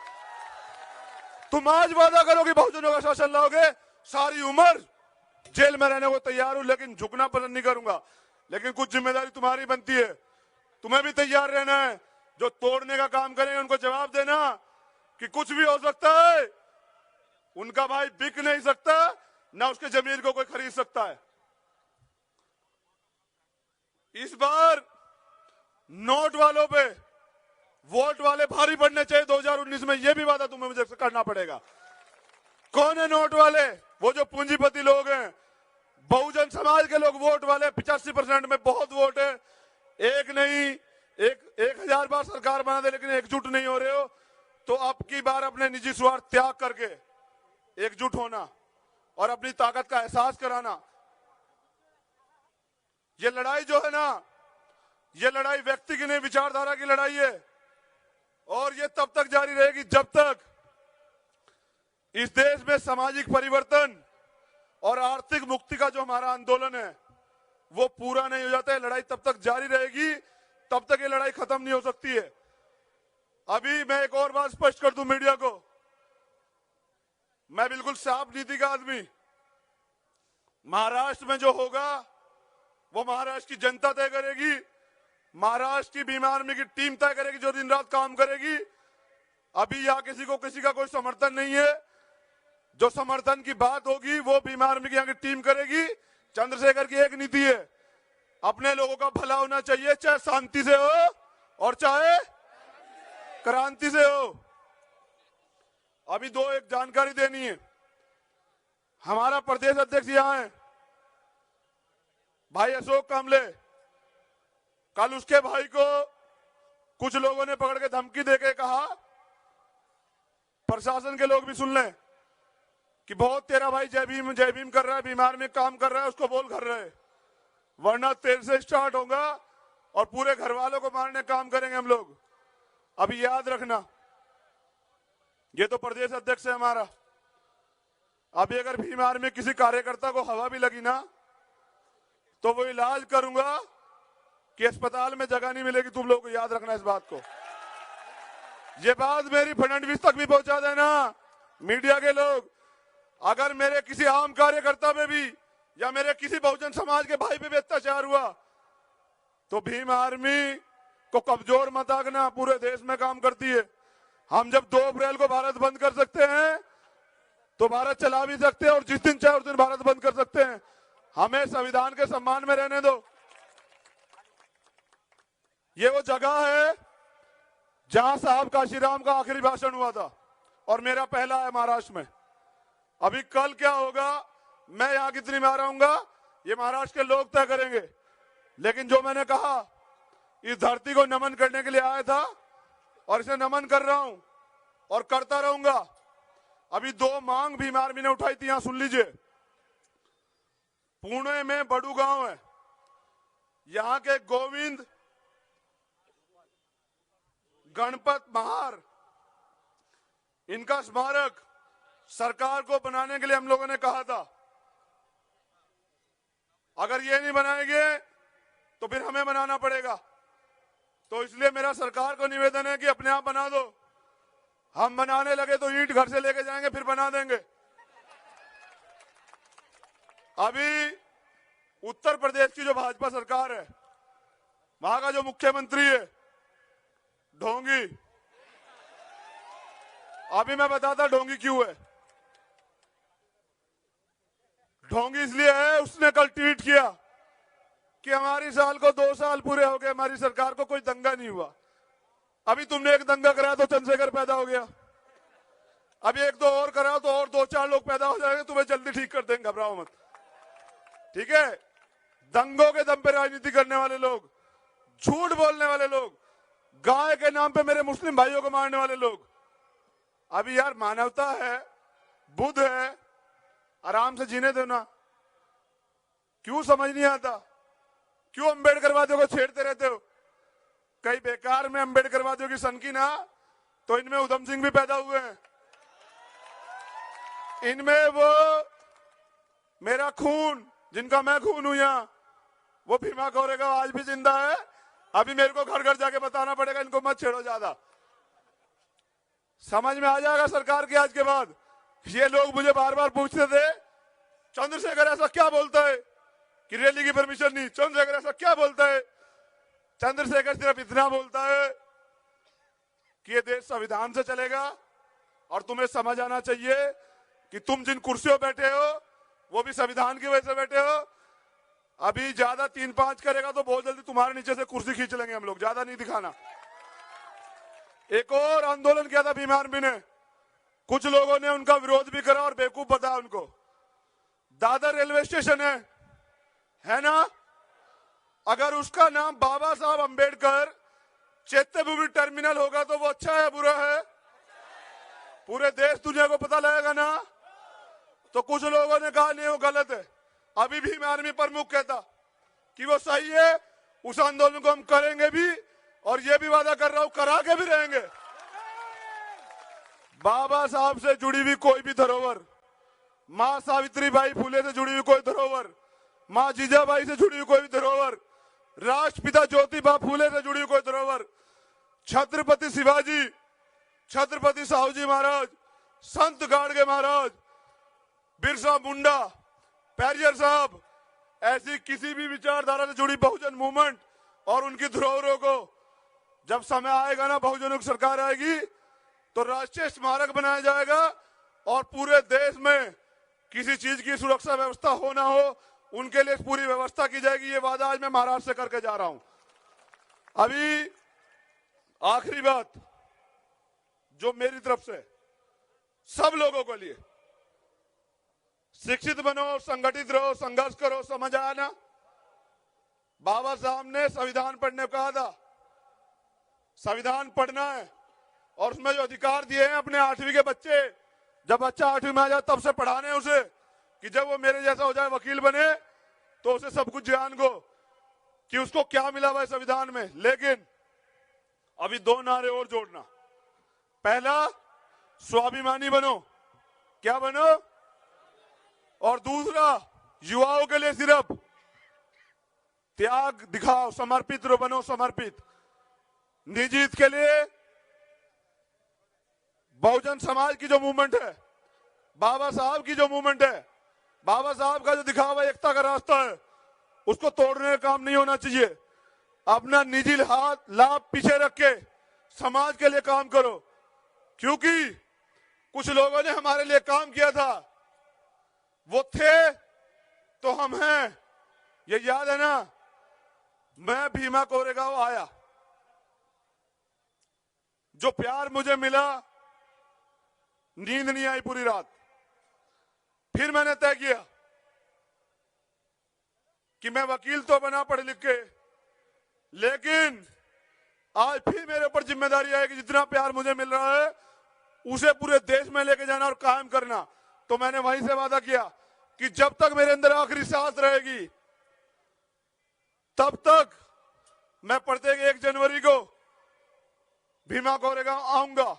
तुम आज वादा करो कि बहुजनों का शासन लाओगे, सारी उम्र जेल में रहने को तैयार हूं, लेकिन झुकना पसंद नहीं करूंगा। लेकिन कुछ जिम्मेदारी तुम्हारी बनती है, तुम्हें भी तैयार रहना है। जो तोड़ने का काम करेंगे उनको जवाब देना कि कुछ भी हो सकता है, उनका भाई बिक नहीं सकता, ना उसके जमीन को कोई खरीद सकता है। इस बार नोट वालों पे वोट वाले भारी पड़ने चाहिए 2019 में, यह भी वादा तुम्हें मुझे करना पड़ेगा। कौन है नोट वाले? वो जो पूंजीपति लोग हैं, बहुजन समाज के लोग वोट वाले। 85% में बहुत वोट है। एक नहीं 1000 बार सरकार बना दे, लेकिन एकजुट नहीं हो रहे हो, तो अब की बार अपने निजी स्वार्थ त्याग करके एकजुट होना और अपनी ताकत का एहसास कराना। ये लड़ाई जो है ना, ये लड़ाई व्यक्ति की नहीं, विचारधारा की लड़ाई है। और ये तब तक जारी रहेगी जब तक इस देश में सामाजिक परिवर्तन और आर्थिक मुक्ति का जो हमारा आंदोलन है वो पूरा नहीं हो जाता है। लड़ाई तब तक जारी रहेगी, तब तक ये लड़ाई खत्म नहीं हो सकती है। अभी मैं एक और बात स्पष्ट कर दूं मीडिया को, मैं बिल्कुल साफ नीति का आदमी। महाराष्ट्र में जो होगा वो महाराष्ट्र की जनता तय करेगी, महाराष्ट्र की भीम आर्मी की टीम तय करेगी, जो दिन रात काम करेगी। अभी यहां किसी का कोई समर्थन नहीं है। जो समर्थन की बात होगी वो भीम आर्मी की यहाँ की टीम करेगी। चंद्रशेखर की एक नीति है, अपने लोगों का भला होना चाहिए, चाहे शांति से हो और चाहे क्रांति से हो। अभी एक जानकारी देनी है। हमारा प्रदेश अध्यक्ष यहां है, भाई अशोक कामले। कल उसके भाई को कुछ लोगों ने पकड़ के धमकी देके कहा, प्रशासन के लोग भी सुन लें, कि बहुत तेरा भाई जय भीम कर रहा है, बीमार में काम कर रहा है, उसको बोल कर रहे। वरना तेल से स्टार्ट होगा और पूरे घर वालों को मारने काम करेंगे हम लोग। अभी याद रखना, ये तो प्रदेश अध्यक्ष है हमारा। अभी अगर भीम आर्मी में किसी कार्यकर्ता को हवा भी लगी ना, तो वो इलाज करूंगा कि अस्पताल में जगह नहीं मिलेगी। तुम लोग को याद रखना इस बात को। ये बात मेरी फडणवीस तक भी पहुंचा देना, मीडिया के लोग। अगर मेरे किसी आम कार्यकर्ता पे भी या मेरे किसी बहुजन समाज के भाई पे भी अत्याचार हुआ, तो भीम आर्मी को कमजोर मत आंकना, पूरे देश में काम करती है। हम जब 2 अप्रैल को भारत बंद कर सकते हैं तो भारत चला भी सकते हैं, और जिस दिन चाहे उस दिन भारत बंद कर सकते हैं। हमें संविधान के सम्मान में रहने दो। ये वो जगह है जहां साहब काशीराम का आखिरी भाषण हुआ था, और मेरा पहला है महाराष्ट्र में। अभी कल क्या होगा, मैं यहां कितनी बार आऊंगा, ये महाराष्ट्र के लोग तय करेंगे। लेकिन जो मैंने कहा, इस धरती को नमन करने के लिए आया था और इसे नमन कर रहा हूं और करता रहूंगा। अभी 2 मांग भीम आर्मी ने उठाई थी, यहां सुन लीजिए। पुणे में बड़ू गांव है, यहां के गोविंद गणपत महार, इनका स्मारक सरकार को बनाने के लिए हम लोगों ने कहा था। अगर ये नहीं बनाएंगे तो फिर हमें बनाना पड़ेगा। तो इसलिए मेरा सरकार को निवेदन है कि अपने आप बना दो। हम बनाने लगे तो ईंट घर से लेके जाएंगे, फिर बना देंगे। अभी उत्तर प्रदेश की जो भाजपा सरकार है, वहां का जो मुख्यमंत्री है ढोंगी। अभी मैं बताता ढोंगी क्यों है। ढोंगी इसलिए है, उसने कल ट्वीट किया कि हमारी साल को 2 साल पूरे हो गए, हमारी सरकार को कोई दंगा नहीं हुआ। अभी तुमने एक दंगा कराया तो चंद्रशेखर पैदा हो गया, अभी 1-2 और कराओ तो और 2-4 लोग पैदा हो जाएंगे, तुम्हें जल्दी ठीक कर देंगे, घबराओ मत। ठीक है, दंगों के दम पे राजनीति करने वाले लोग, झूठ बोलने वाले लोग, गाय के नाम पे मेरे मुस्लिम भाइयों को मारने वाले लोग। अभी यार मानवता है, बुद्ध है, आराम से जीने दो ना। क्यों समझ नहीं आता, क्यों अम्बेडकरवादियों को छेड़ते रहते हो। कई बेकार में अम्बेडकरवादियों की सनकी ना, तो इनमें उधम सिंह भी पैदा हुए हैं। इनमें वो मेरा खून, जिनका मैं खून हूं यहां, वो भीमा कोरेगांव आज भी जिंदा है। अभी मेरे को घर घर जाके बताना पड़ेगा, इनको मत छेड़ो ज्यादा। समझ में आ जाएगा सरकार के आज के बाद। ये लोग मुझे बार बार पूछते थे, चंद्रशेखर ऐसा क्या बोलता है कि रैली की परमिशन नहीं, चंद्रशेखर ऐसा क्या बोलता है। चंद्रशेखर सिर्फ इतना बोलता है कि ये देश संविधान से चलेगा, और तुम्हें समझ आना चाहिए कि तुम जिन कुर्सियों बैठे हो वो भी संविधान की वजह से बैठे हो। अभी ज्यादा 3-5 करेगा तो बहुत जल्दी तुम्हारे नीचे से कुर्सी खींच लेंगे हम लोग, ज्यादा नहीं दिखाना। एक और आंदोलन किया था भीम आर्मी ने, कुछ लोगों ने उनका विरोध भी करा और बेवकूफ बताया उनको। दादर रेलवे स्टेशन है ना, अगर उसका नाम बाबा साहब अंबेडकर चैत्यभूमि टर्मिनल होगा तो वो अच्छा है बुरा है? पूरे देश दुनिया को पता लगेगा ना। तो कुछ लोगों ने कहा नहीं वो गलत है। अभी भीम आर्मी प्रमुख कहता कि वो सही है, उस आंदोलन को हम करेंगे भी, और ये भी वादा कर रहा हूं करा के भी रहेंगे। बाबा साहब से जुड़ी हुई कोई भी धरोहर, मां सावित्रीबाई फुले से जुड़ी हुई कोई धरोहर, मां जीजाबाई से जुड़ी हुई कोई भी धरोहर, राष्ट्रपिता ज्योतिबा फुले से जुड़ी हुई कोई धरोहर, छत्रपति शिवाजी, छत्रपति साहूजी महाराज, संत गाडगे महाराज, बिरसा मुंडा, पेरियर साहब, ऐसी किसी भी विचारधारा से जुड़ी बहुजन मूवमेंट और उनकी धरोहरों को जब समय आएगा ना, बहुजनों की सरकार आएगी तो राष्ट्रीय स्मारक बनाया जाएगा, और पूरे देश में किसी चीज की सुरक्षा व्यवस्था हो ना हो उनके लिए पूरी व्यवस्था की जाएगी। ये वादा आज मैं महाराष्ट्र से करके जा रहा हूं। अभी आखिरी बात जो मेरी तरफ से सब लोगों के लिए, शिक्षित बनो, संगठित रहो, संघर्ष करो, समझ आया ना। बाबा साहब ने संविधान पढ़ने को कहा था, संविधान पढ़ना है, और उसमें जो अधिकार दिए हैं अपने 8वीं के बच्चे, जब बच्चा 8वीं में आ जाए तब से पढ़ाने उसे कि जब वो मेरे जैसा हो जाए, वकील बने, तो उसे सब कुछ जान गो कि उसको क्या मिला हुआ है संविधान में। लेकिन अभी 2 नारे और जोड़ना। पहला, स्वाभिमानी बनो। क्या बनो? और दूसरा, युवाओं के लिए सिर्फ त्याग दिखाओ, समर्पित बनो, समर्पित। निजी हित के लिए बहुजन समाज की जो मूवमेंट है, बाबा साहब की जो मूवमेंट है, बाबा साहब का जो दिखा हुआ एकता का रास्ता है, उसको तोड़ने का काम नहीं होना चाहिए। अपना निजी लाभ पीछे रख के समाज के लिए काम करो। क्योंकि कुछ लोगों ने हमारे लिए काम किया था, वो थे तो हम हैं, ये याद है ना। मैं भीमा कोरेगांव आया, जो प्यार मुझे मिला, नींद नहीं आई पूरी रात। फिर मैंने तय किया कि मैं वकील तो बना पढ़ लिख के, लेकिन आज फिर मेरे ऊपर जिम्मेदारी है कि जितना प्यार मुझे मिल रहा है उसे पूरे देश में लेके जाना और कायम करना। तो मैंने वहीं से वादा किया कि जब तक मेरे अंदर आखिरी सांस रहेगी तब तक मैं प्रत्येक 1 जनवरी को भीमा कोरेगांव आऊंगा,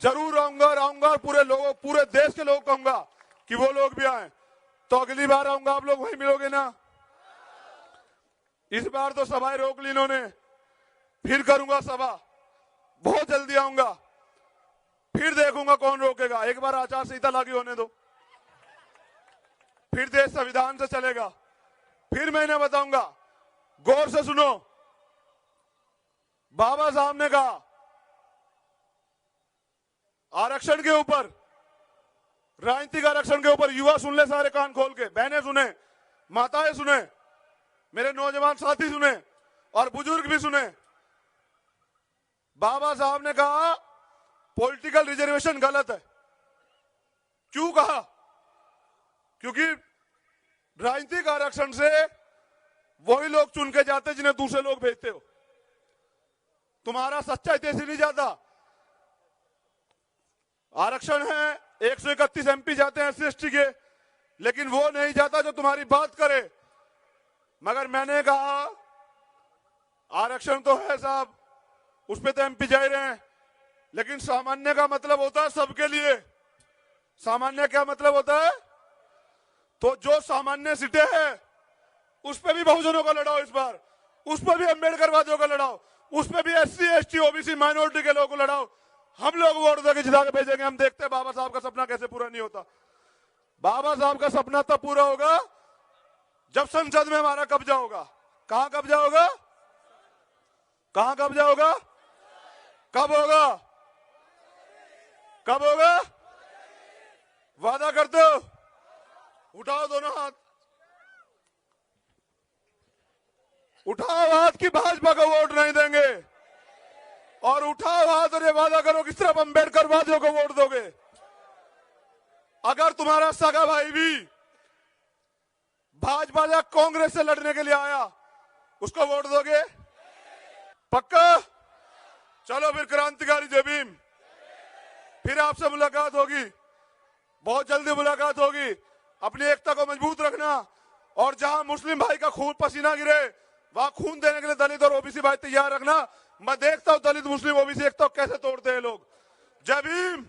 जरूर आऊंगा और पूरे देश के लोगों को कहूंगा कि वो लोग भी आए। तो अगली बार आऊंगा, आप लोग वहीं मिलोगे ना। इस बार तो सभाएं रोक ली इन्होंने, फिर करूंगा सभा, बहुत जल्दी आऊंगा, फिर देखूंगा कौन रोकेगा। एक बार आचार संहिता लागू होने दो, फिर देश संविधान से चलेगा, फिर मैं इन्हें बताऊंगा। गौर से सुनो, बाबा साहब ने कहा आरक्षण के ऊपर, राजनीतिक आरक्षण के ऊपर, युवा सुन ले सारे कान खोल के, बहनें सुने, माताएं सुने, मेरे नौजवान साथी सुने और बुजुर्ग भी सुने। बाबा साहब ने कहा पॉलिटिकल रिजर्वेशन गलत है। क्यों कहा? क्योंकि राजनीतिक आरक्षण से वही लोग चुन के जाते जिन्हें दूसरे लोग भेजते हो। तुम्हारा सच्चा हितैषी नहीं जाता। आरक्षण है, 131 MP जाते हैं SC/ST के, लेकिन वो नहीं जाता जो तुम्हारी बात करे। मगर मैंने कहा आरक्षण तो है साहब, उस पे तो MP जा ही रहे हैं, लेकिन सामान्य का मतलब होता है सबके लिए। सामान्य क्या मतलब होता है? तो जो सामान्य सीटें हैं उस पे भी बहुजनों का लड़ाओ, इस बार उस पे भी अम्बेडकरवादियों का लड़ाओ, उस पे भी SC/ST OBC माइनॉरिटी के लोगों को लड़ाओ। हम लोग वोट देके जिता के भेजेंगे। हम देखते हैं बाबा साहब का सपना कैसे पूरा नहीं होता। बाबा साहब का सपना तब पूरा होगा जब संसद में हमारा कब्जा होगा। कहां कब्जा होगा? कहां कब्जा होगा? कब होगा? कब होगा? वादा करते हो? उठाओ दोनों हाथ, उठाओ हाथ कि भाजपा को वोट नहीं देंगे, और उठाओ हाथ और ये वादा करो कि सिर्फ अम्बेडकरवादियों को वोट दोगे। अगर तुम्हारा सगा भाई भी भाजपा या कांग्रेस से लड़ने के लिए आया, उसको वोट दोगे? पक्का? चलो फिर क्रांतिकारी जय भीम। फिर आपसे मुलाकात होगी, बहुत जल्दी मुलाकात होगी। अपनी एकता को मजबूत रखना, और जहां मुस्लिम भाई का खून पसीना गिरे वहां खून देने के लिए दलित और OBC भाई तैयार रखना। मैं देखता हूं दलित मुस्लिम OBC एकता कैसे तोड़ते हैं लोग। जय भीम।